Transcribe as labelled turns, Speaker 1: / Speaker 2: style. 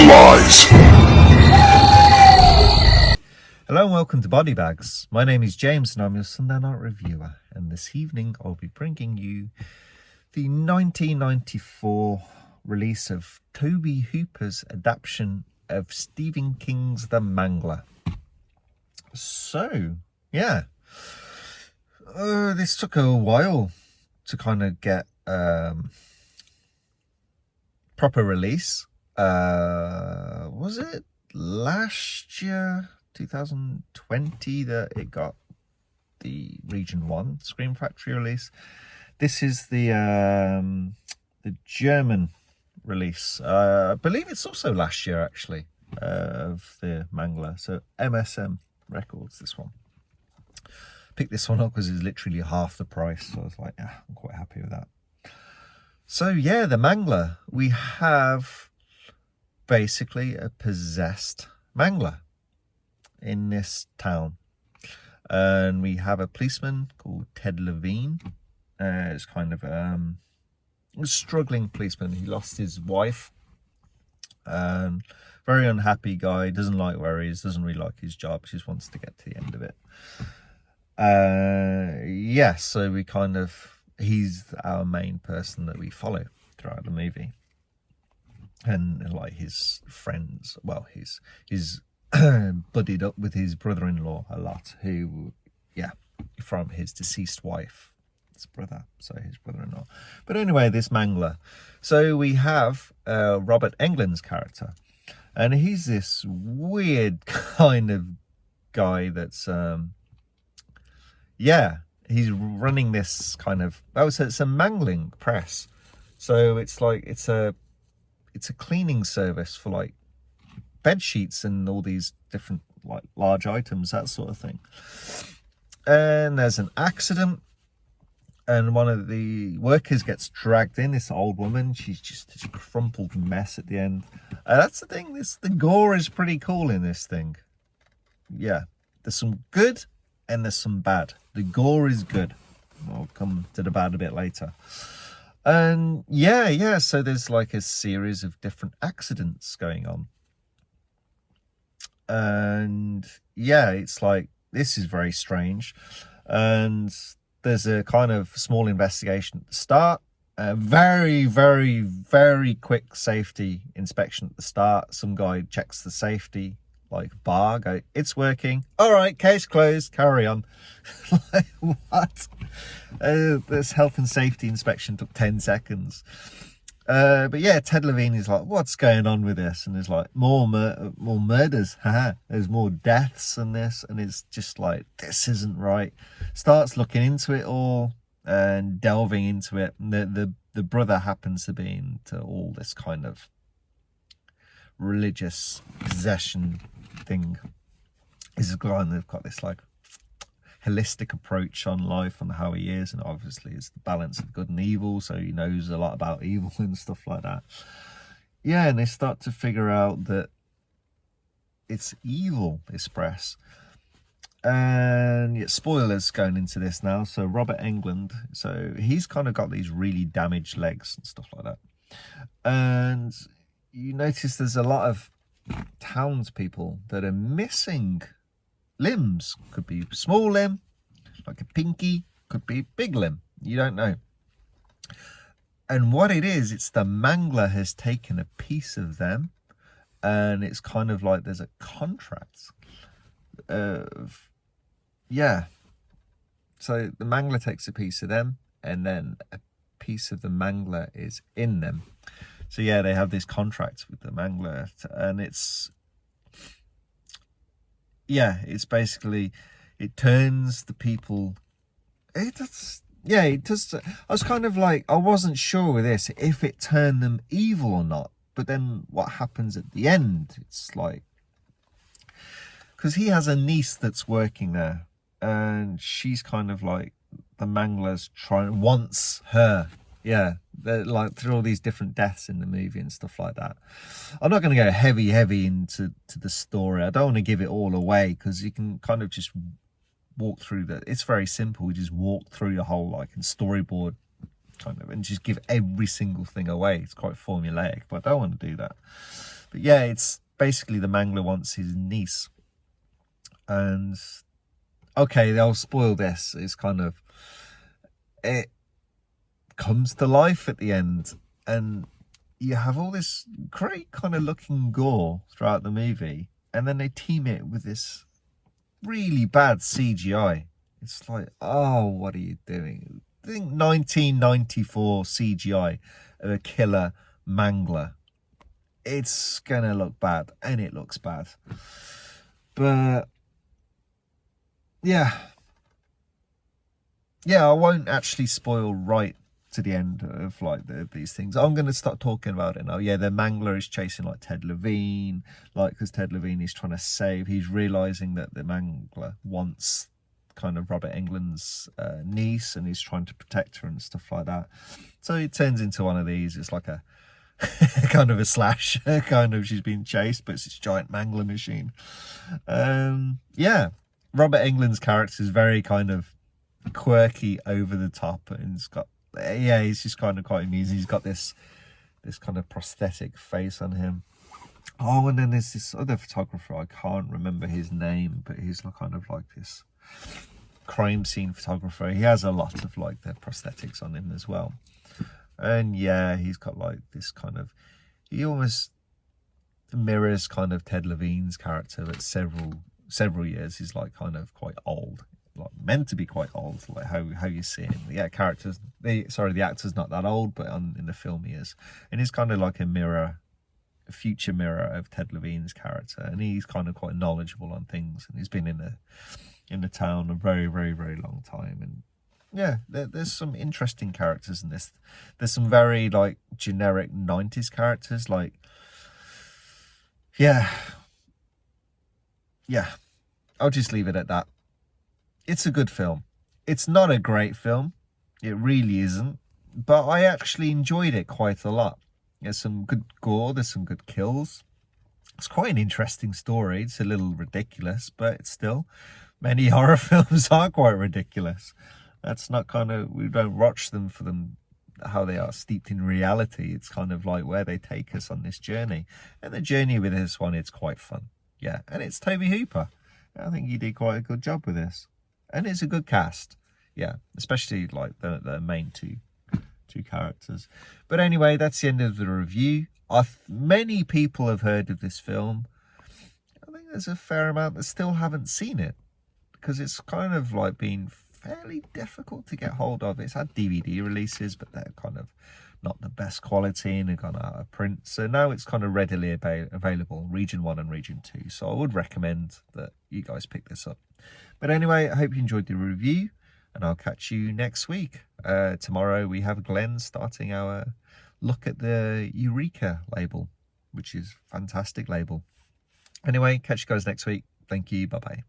Speaker 1: lies.
Speaker 2: Hello and welcome to Body Bags. My name is James and I'm your Sunday night reviewer, and this evening I'll be bringing you the 1994 release of Tobe Hooper's adaptation of Stephen King's The Mangler. So, yeah, this took a while to kind of get proper release. Was it last year, 2020, that it got the Region 1 Scream Factory release? This is the German release. I believe it's also last year, actually, of the Mangler. So MSM Records, this one. Picked this one up because it's literally half the price. So I was like, yeah, I'm quite happy with that. So yeah, the Mangler. We have basically a possessed Mangler in this town. And we have a policeman called Ted Levine. It's kind of a struggling policeman. He lost his wife. Very unhappy guy, doesn't like where he is, doesn't really like his job, just wants to get to the end of it. Yeah, so we kind of, he's our main person that we follow throughout the movie. And like his friends, well, he's buddied up with his brother-in-law a lot, who, yeah, from his deceased wife. His brother, so his brother-in-law. But anyway, this Mangler. So we have Robert Englund's character, and he's this weird kind of guy that's yeah, he's running this kind of, oh, so it's a mangling press. So it's like it's a cleaning service for like bed sheets and all these different like large items, that sort of thing. And there's an accident, and one of the workers gets dragged in, this old woman. She's just this crumpled mess at the end. That's the thing, the gore is pretty cool in this thing. Yeah, there's some good and there's some bad. The gore is good. I'll come to the bad a bit later. And yeah, so there's like a series of different accidents going on. And yeah, it's like, this is very strange. And there's a kind of small investigation at the start. A very, very, very quick safety inspection at the start. Some guy checks the safety like bar, go, it's working. All right, case closed, carry on. Like, what? This health and safety inspection took 10 seconds. But yeah, Ted Levine is like, what's going on with this? And there's like more murders. There's more deaths and this, and it's just like, this isn't right. Starts looking into it all and delving into it. And the brother happens to be into all this kind of religious possession thing. He's a guy, and they've got this like holistic approach on life and how he is, and obviously it's the balance of good and evil, so he knows a lot about evil and stuff like that. Yeah, and they start to figure out that it's evil, this press. And yet, spoilers going into this now. So Robert Englund, so he's kind of got these really damaged legs and stuff like that. And you notice there's a lot of townspeople that are missing limbs. Could be small limb, like a pinky, could be big limb, you don't know. And what it is, it's the Mangler has taken a piece of them, and it's kind of like there's a contract of, yeah, so the Mangler takes a piece of them, and then a piece of the Mangler is in them. So yeah, they have this contract with the Mangler, and it's, yeah, it's basically, it turns the people, it does, yeah, it does. I was kind of like, I wasn't sure with this, if it turned them evil or not. But then what happens at the end, it's like, because he has a niece that's working there, and she's kind of like, the Mangler's wants her. Yeah, they're like through all these different deaths in the movie and stuff like that. I'm not going to go heavy into the story. I don't want to give it all away, because you can kind of just walk through it's very simple. We just walk through the whole like and storyboard kind of, and just give every single thing away. It's quite formulaic, but I don't want to do that. But yeah, it's basically the Mangler wants his niece, and okay, they'll spoil this. It's kind of, it comes to life at the end, and you have all this great kind of looking gore throughout the movie, and then they team it with this really bad CGI. It's like, oh, what are you doing? I think 1994 CGI of a killer Mangler. It's gonna look bad, and it looks bad. But yeah, I won't actually spoil right to the end of like these things. I'm going to start talking about it now. Yeah, the Mangler is chasing like Ted Levine, like, because Ted Levine is trying to save, he's realizing that the Mangler wants kind of Robert Englund's niece, and he's trying to protect her and stuff like that. So it turns into one of these. It's like a kind of a slash, kind of, she's being chased, but it's this giant Mangler machine. Yeah, Robert Englund's character is very kind of quirky, over the top, and it's got, yeah, he's just kind of quite amusing. He's got this kind of prosthetic face on him. Oh, and then there's this other photographer, I can't remember his name, but he's kind of like this crime scene photographer. He has a lot of like the prosthetics on him as well. And yeah, he's got like this kind of, he almost mirrors kind of Ted Levine's character, but several years. He's like kind of quite old, like meant to be quite old, like how you see him. Yeah, the actor's not that old, but in the film he is, and he's kind of like a future mirror of Ted Levine's character, and he's kind of quite knowledgeable on things, and he's been in the town a very, very, very long time. And yeah, there's some interesting characters in this. There's some very like generic 90s characters, like yeah, I'll just leave it at that. It's a good film. It's not a great film. It really isn't. But I actually enjoyed it quite a lot. There's some good gore. There's some good kills. It's quite an interesting story. It's a little ridiculous, but it's still, many horror films are quite ridiculous. That's not kind of, we don't watch them for them how they are steeped in reality. It's kind of like where they take us on this journey. And the journey with this one, it's quite fun. Yeah, and it's Toby Hooper. I think he did quite a good job with this. And it's a good cast, yeah, especially like the main two characters. But anyway, that's the end of the review. Many people have heard of this film. I think there's a fair amount that still haven't seen it, because it's kind of like been fairly difficult to get hold of. It's had DVD releases, but they're kind of not the best quality, and they've gone out of print. So now it's kind of readily available, Region 1 and Region 2. So I would recommend that you guys pick this up. But anyway, I hope you enjoyed the review, and I'll catch you next week. Tomorrow we have Glenn starting our look at the Eureka label, which is a fantastic label. Anyway, catch you guys next week. Thank you. Bye-bye.